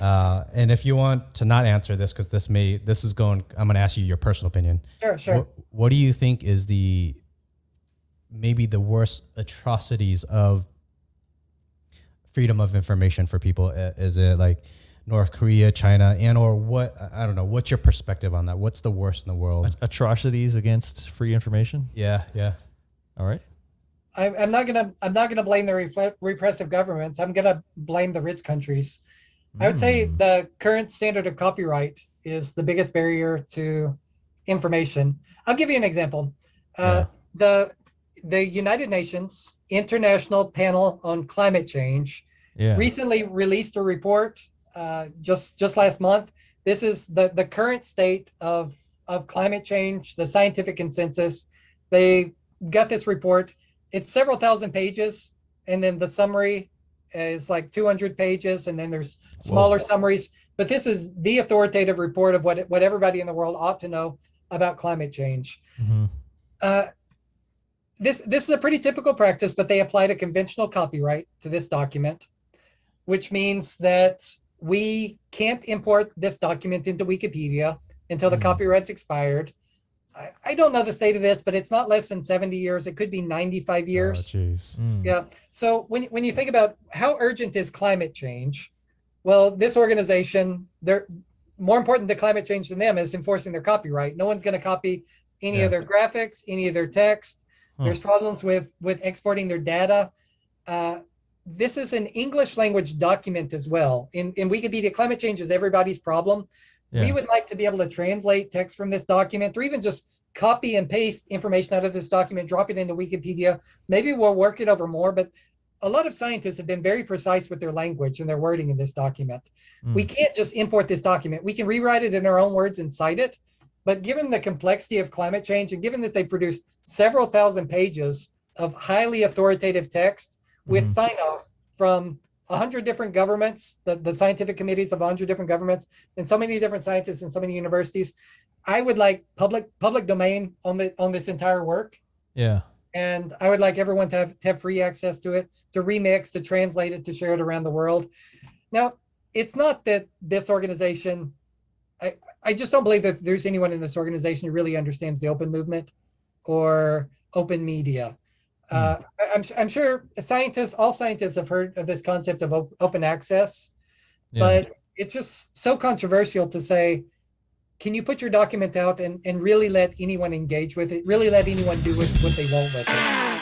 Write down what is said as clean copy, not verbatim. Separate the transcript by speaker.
Speaker 1: And if you want to not answer this, because I'm going to ask you your personal opinion.
Speaker 2: Sure.
Speaker 1: What do you think is maybe the worst atrocities of freedom of information for people? Is it like North Korea, China, or what? I don't know. What's your perspective on that? What's the worst in the world?
Speaker 3: Atrocities against free information?
Speaker 1: Yeah.
Speaker 3: All right.
Speaker 2: I'm not gonna blame the repressive governments. I'm gonna blame the rich countries. I would say the current standard of copyright is the biggest barrier to information. I'll give you an example. The United Nations International Panel on Climate Change recently released a report just last month. This is the current state of climate change, the scientific consensus. They got this report. It's several thousand pages, and then the summary is like 200 pages, and then there's smaller summaries. But this is the authoritative report of what everybody in the world ought to know about climate change. This is a pretty typical practice, but they applied a conventional copyright to this document, which means that we can't import this document into Wikipedia until the copyright's expired. I don't know the state of this, but it's not less than 70 years. It could be 95 years.
Speaker 1: Oh, jeez.
Speaker 2: Yeah. So when you think about how urgent is climate change, well, this organization, they're more important to climate change than them is enforcing their copyright. No one's going to copy any of their graphics, any of their text. There's problems with exporting their data. This is an English language document as well. In Wikipedia, climate change is everybody's problem. We would like to be able to translate text from this document, or even just copy and paste information out of this document, drop it into Wikipedia. Maybe we'll work it over more, but a lot of scientists have been very precise with their language and their wording in this document. We can't just import this document. We can rewrite it in our own words and cite it. But given the complexity of climate change, and given that they produced several thousand pages of highly authoritative text with sign-off from 100 different governments, the scientific committees of 100 different governments, and so many different scientists and so many universities, I would like public domain on this entire work.
Speaker 3: Yeah.
Speaker 2: And I would like everyone to have free access to it, to remix, to translate it, to share it around the world. Now, it's not that this organization, I just don't believe that there's anyone in this organization who really understands the open movement or open media. I'm sure all scientists have heard of this concept of open access, but it's just so controversial to say, can you put your document out and really let anyone engage with it, really let anyone do what they want with it?